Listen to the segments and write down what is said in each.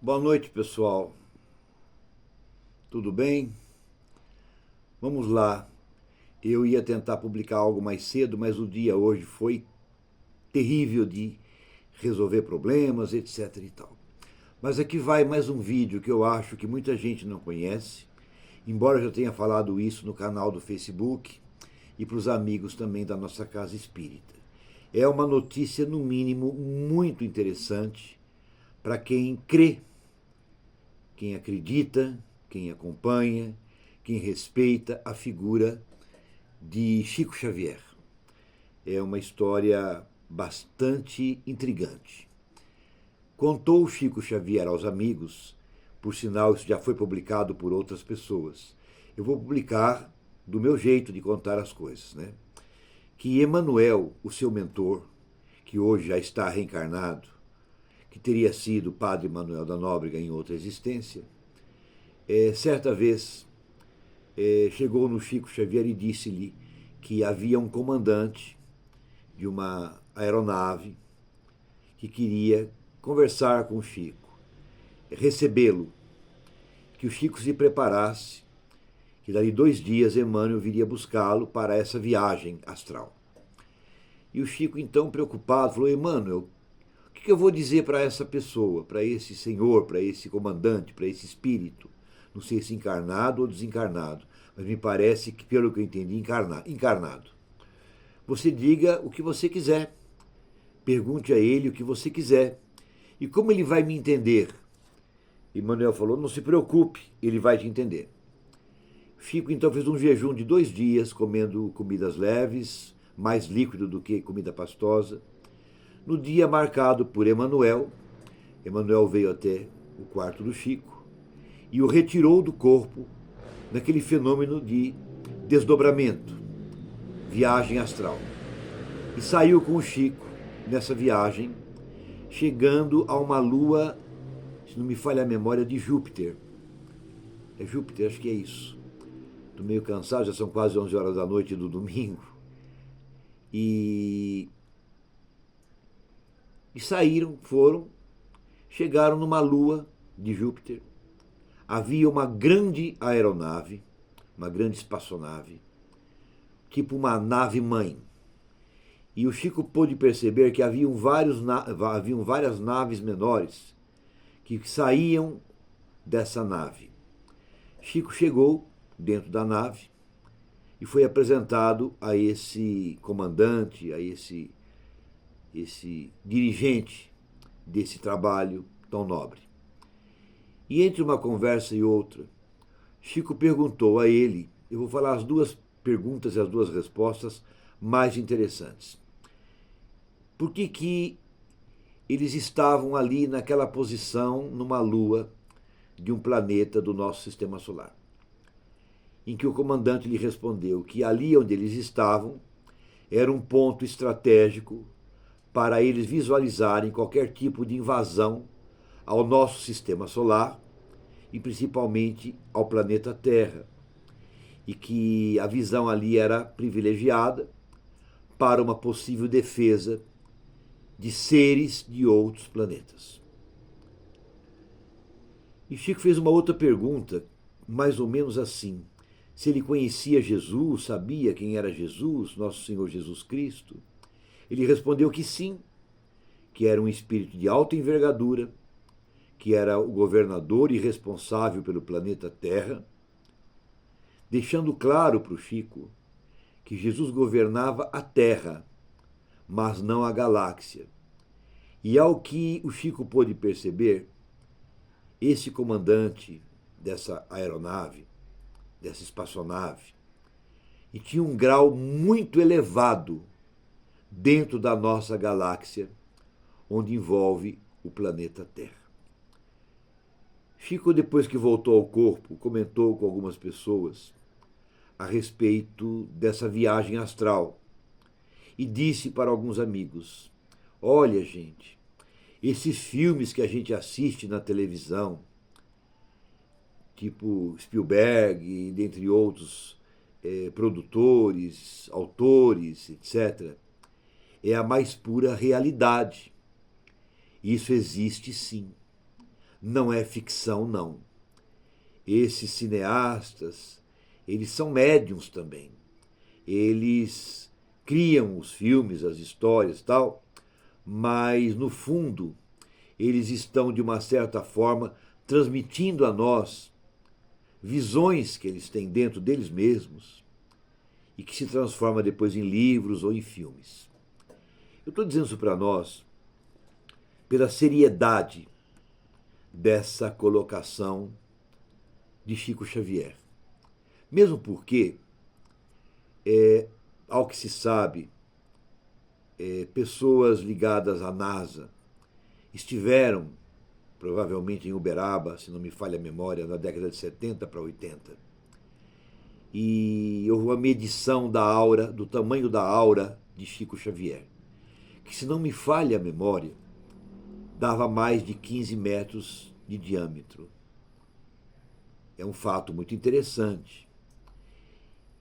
Boa noite, pessoal. Tudo bem? Vamos lá. Eu ia tentar publicar algo mais cedo, mas o dia hoje foi terrível de resolver problemas, etc e tal. Mas aqui vai mais um vídeo que eu acho que muita gente não conhece, embora eu já tenha falado isso no canal do Facebook e para os amigos também da nossa casa espírita. É uma notícia, no mínimo, muito interessante para quem crê, quem acredita, quem acompanha, quem respeita a figura de Chico Xavier. É uma história bastante intrigante. Contou Chico Xavier aos amigos, por sinal isso já foi publicado por outras pessoas. Eu vou publicar do meu jeito de contar as coisas, né? Que Emanuel, o seu mentor, que hoje já está reencarnado, que teria sido Padre Manuel da Nóbrega em outra existência, certa vez chegou no Chico Xavier e disse-lhe que havia um comandante de uma aeronave que queria conversar com o Chico, recebê-lo, que o Chico se preparasse, que dali 2 dias Emmanuel viria buscá-lo para essa viagem astral. E o Chico, então, preocupado, falou: Emmanuel, o que eu vou dizer para essa pessoa, para esse senhor, para esse comandante, para esse espírito? Não sei se encarnado ou desencarnado, mas me parece que, pelo que eu entendi, encarnado. Você diga o que você quiser. Pergunte a ele o que você quiser. E como ele vai me entender? E Manuel falou: não se preocupe, ele vai te entender. Chico então fez um jejum de 2 dias, comendo comidas leves, mais líquido do que comida pastosa. No dia marcado por Emanuel veio até o quarto do Chico e o retirou do corpo naquele fenômeno de desdobramento, viagem astral. E saiu com o Chico nessa viagem, chegando a uma lua, se não me falha a memória, de Júpiter. É Júpiter, acho que é isso. Estou meio cansado, já são quase 11 horas da noite do domingo. E saíram, chegaram numa lua de Júpiter. Havia uma grande aeronave, uma grande espaçonave, tipo uma nave-mãe. E o Chico pôde perceber que haviam várias naves menores que saíam dessa nave. Chico chegou dentro da nave e foi apresentado a esse comandante, a esse dirigente desse trabalho tão nobre. E entre uma conversa e outra, Chico perguntou a ele, eu vou falar as duas perguntas e as duas respostas mais interessantes. Por que eles estavam ali naquela posição, numa lua de um planeta do nosso sistema solar? Em que o comandante lhe respondeu que ali onde eles estavam era um ponto estratégico para eles visualizarem qualquer tipo de invasão ao nosso sistema solar e principalmente ao planeta Terra. E que a visão ali era privilegiada para uma possível defesa de seres de outros planetas. E Chico fez uma outra pergunta, mais ou menos assim: se ele conhecia Jesus, sabia quem era Jesus, nosso Senhor Jesus Cristo. Ele respondeu que sim, que era um espírito de alta envergadura, que era o governador e responsável pelo planeta Terra, deixando claro para o Chico que Jesus governava a Terra, mas não a galáxia. E ao que o Chico pôde perceber, esse comandante dessa aeronave, dessa espaçonave, e tinha um grau muito elevado dentro da nossa galáxia, onde envolve o planeta Terra. Chico, depois que voltou ao corpo, comentou com algumas pessoas a respeito dessa viagem astral e disse para alguns amigos: olha, gente, esses filmes que a gente assiste na televisão, tipo Spielberg, dentre outros produtores, autores, etc., é a mais pura realidade. Isso existe sim. não é ficção, não. Esses cineastas, eles são médiums também. Eles criam os filmes, as histórias, tal, mas no fundo eles estão de uma certa forma transmitindo a nós visões que eles têm dentro deles mesmos e que se transforma depois em livros ou em filmes. Eu estou dizendo isso para nós pela seriedade dessa colocação de Chico Xavier. Mesmo porque, ao que se sabe, pessoas ligadas à NASA estiveram, provavelmente em Uberaba, se não me falha a memória, na década de 70 para 80. E houve uma medição da aura, do tamanho da aura de Chico Xavier, que, se não me falha a memória, dava mais de 15 metros de diâmetro. É um fato muito interessante.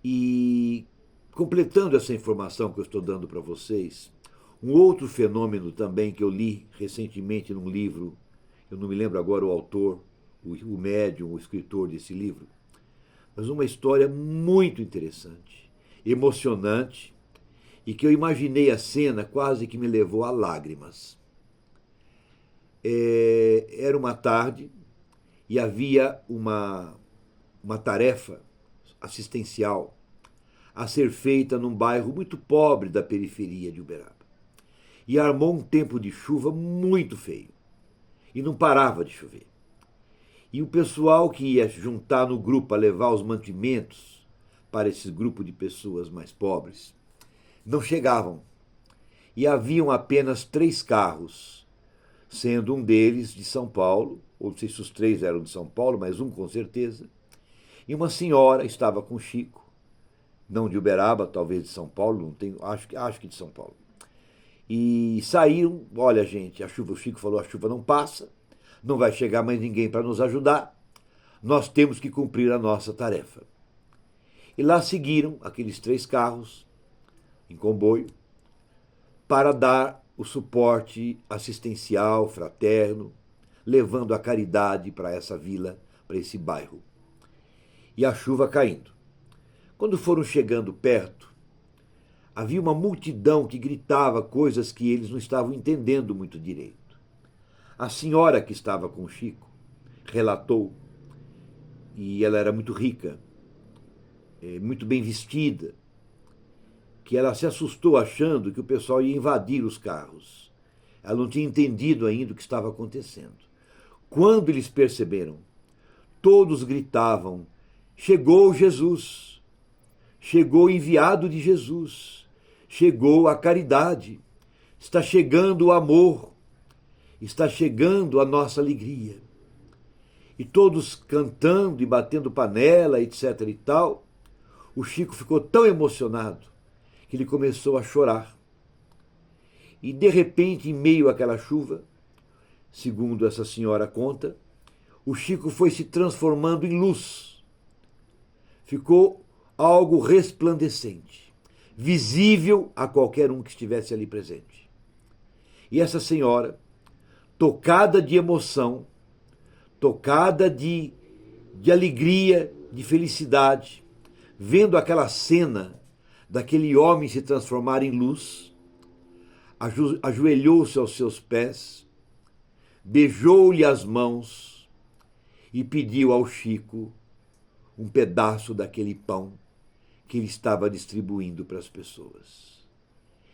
E, completando essa informação que eu estou dando para vocês, um outro fenômeno também que eu li recentemente num livro, eu não me lembro agora o autor, o médium, o escritor desse livro, mas uma história muito interessante, emocionante, e que eu imaginei a cena quase que me levou a lágrimas. Era uma tarde e havia uma tarefa assistencial a ser feita num bairro muito pobre da periferia de Uberaba. E armou um tempo de chuva muito feio. E não parava de chover. E o pessoal que ia juntar no grupo para levar os mantimentos para esse grupo de pessoas mais pobres não chegavam. E haviam apenas 3 carros, sendo um deles de São Paulo, ou não sei se os 3 eram de São Paulo, mas um com certeza. E uma senhora estava com Chico, não de Uberaba, talvez de São Paulo, não tenho, acho que de São Paulo. E saíram, olha gente, o Chico falou, a chuva não passa, não vai chegar mais ninguém para nos ajudar, nós temos que cumprir a nossa tarefa. E lá seguiram aqueles 3 carros, em comboio, para dar o suporte assistencial, fraterno, levando a caridade para essa vila, para esse bairro. E a chuva caindo. Quando foram chegando perto, havia uma multidão que gritava coisas que eles não estavam entendendo muito direito. A senhora que estava com o Chico relatou, e ela era muito rica, muito bem vestida, que ela se assustou achando que o pessoal ia invadir os carros. Ela não tinha entendido ainda o que estava acontecendo. Quando eles perceberam, todos gritavam: chegou Jesus, chegou o enviado de Jesus, chegou a caridade, está chegando o amor, está chegando a nossa alegria. E todos cantando e batendo panela, etc. e tal. O Chico ficou tão emocionado que ele começou a chorar. E, de repente, em meio àquela chuva, segundo essa senhora conta, o Chico foi se transformando em luz. Ficou algo resplandecente, visível a qualquer um que estivesse ali presente. E essa senhora, tocada de emoção, tocada de alegria, de felicidade, vendo aquela cena daquele homem se transformar em luz, ajoelhou-se aos seus pés, beijou-lhe as mãos e pediu ao Chico um pedaço daquele pão que ele estava distribuindo para as pessoas.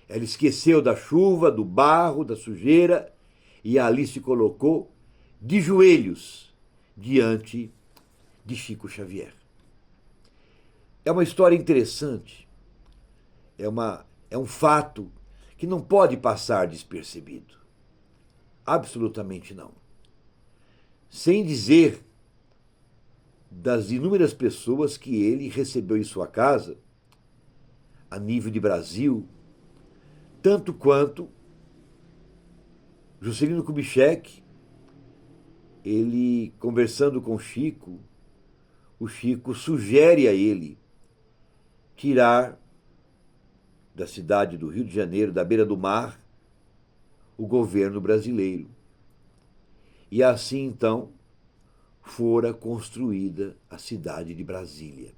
Ela esqueceu da chuva, do barro, da sujeira e ali se colocou de joelhos diante de Chico Xavier. É uma história interessante, é um fato que não pode passar despercebido. Absolutamente não. Sem dizer das inúmeras pessoas que ele recebeu em sua casa, a nível de Brasil, tanto quanto Juscelino Kubitschek, ele conversando com Chico, o Chico sugere a ele tirar da cidade do Rio de Janeiro, da beira do mar, o governo brasileiro. E assim, então, fora construída a cidade de Brasília.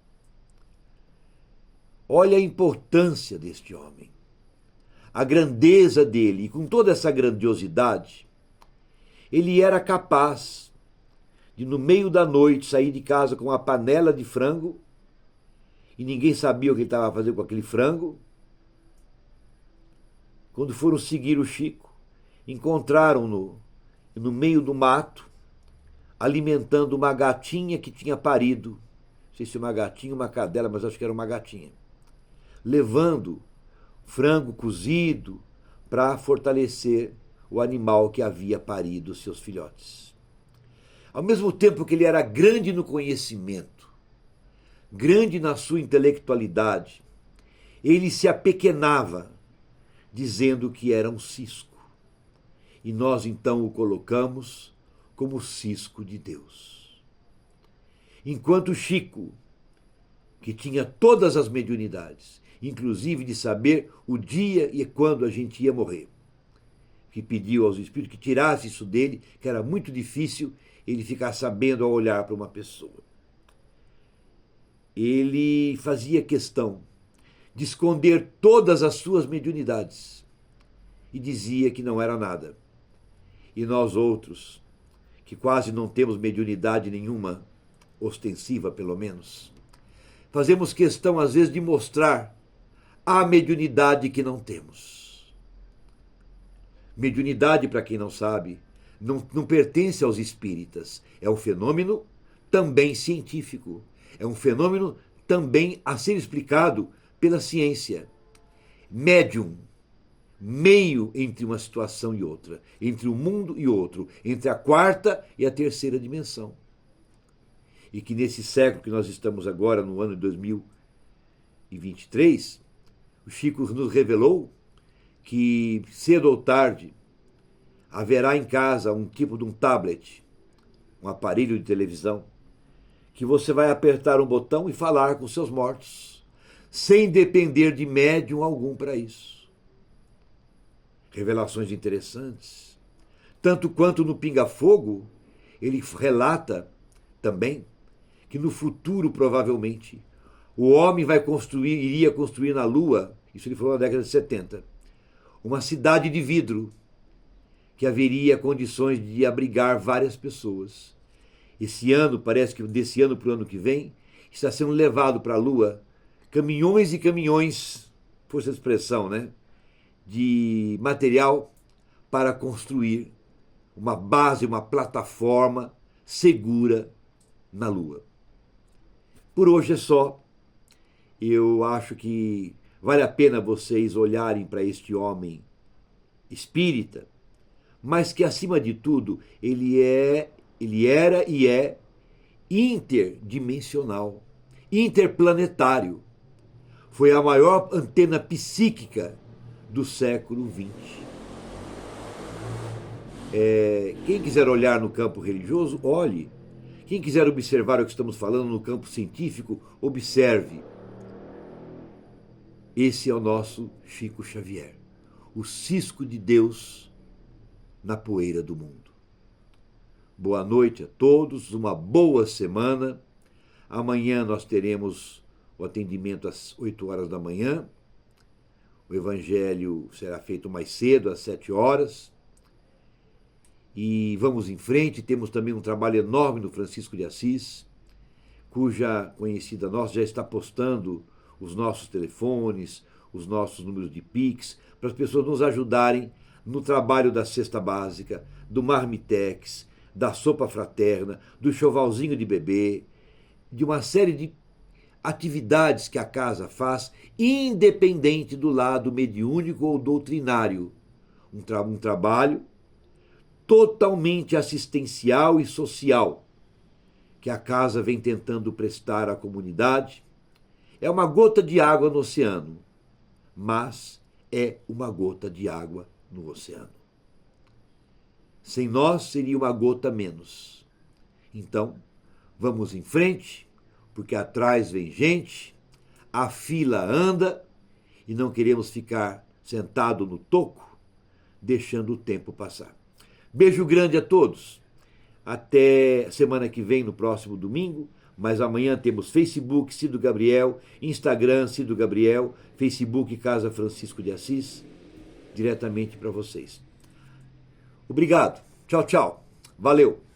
Olha a importância deste homem, a grandeza dele, e com toda essa grandiosidade, ele era capaz de, no meio da noite, sair de casa com uma panela de frango, e ninguém sabia o que ele estava fazendo com aquele frango. Quando foram seguir o Chico, encontraram-no no meio do mato, alimentando uma gatinha que tinha parido. Não sei se uma gatinha ou uma cadela, mas acho que era uma gatinha. Levando frango cozido para fortalecer o animal que havia parido seus filhotes. Ao mesmo tempo que ele era grande no conhecimento, grande na sua intelectualidade, ele se apequenava, dizendo que era um cisco. E nós então o colocamos como cisco de Deus. Enquanto Chico, que tinha todas as mediunidades, inclusive de saber o dia e quando a gente ia morrer, que pediu aos espíritos que tirasse isso dele, que era muito difícil ele ficar sabendo ao olhar para uma pessoa. Ele fazia questão de esconder todas as suas mediunidades e dizia que não era nada. E nós outros, que quase não temos mediunidade nenhuma, ostensiva pelo menos, fazemos questão às vezes de mostrar a mediunidade que não temos. Mediunidade, para quem não sabe, não pertence aos espíritas. É um fenômeno também científico. É um fenômeno também a ser explicado pela ciência. Médium, meio entre uma situação e outra, entre um mundo e outro, entre a quarta e a terceira dimensão. E que nesse século que nós estamos agora, no ano de 2023, o Chico nos revelou que cedo ou tarde haverá em casa um tipo de um tablet, um aparelho de televisão, que você vai apertar um botão e falar com seus mortos, sem depender de médium algum para isso. Revelações interessantes. Tanto quanto no Pinga Fogo, ele relata também que no futuro, provavelmente, o homem iria construir na Lua, isso ele falou na década de 70, uma cidade de vidro, que haveria condições de abrigar várias pessoas. Esse ano, parece que desse ano para o ano que vem, está sendo levado para a Lua caminhões e caminhões, força de expressão, né, de material para construir uma base, uma plataforma segura na Lua. Por hoje é só. Eu acho que vale a pena vocês olharem para este homem espírita, mas que, acima de tudo, ele era e é interdimensional, interplanetário. Foi a maior antena psíquica do século XX. Quem quiser olhar no campo religioso, olhe. Quem quiser observar o que estamos falando no campo científico, observe. Esse é o nosso Chico Xavier, o cisco de Deus na poeira do mundo. Boa noite a todos, uma boa semana. Amanhã nós teremos o atendimento às 8 horas da manhã. O evangelho será feito mais cedo, às 7 horas. E vamos em frente, temos também um trabalho enorme do Francisco de Assis, cuja conhecida nossa já está postando os nossos telefones, os nossos números de Pix, para as pessoas nos ajudarem no trabalho da cesta básica, do marmitex, da sopa fraterna, do enxovalzinho de bebê, de uma série de atividades que a casa faz, independente do lado mediúnico ou doutrinário. Um trabalho totalmente assistencial e social, que a casa vem tentando prestar à comunidade. É uma gota de água no oceano, mas é uma gota de água no oceano. Sem nós seria uma gota menos. Então, vamos em frente, porque atrás vem gente, a fila anda e não queremos ficar sentado no toco, deixando o tempo passar. Beijo grande a todos. Até semana que vem, no próximo domingo. Mas amanhã temos Facebook Cido Gabriel, Instagram Cido Gabriel, Facebook Casa Francisco de Assis, diretamente para vocês. Obrigado. Tchau, tchau. Valeu.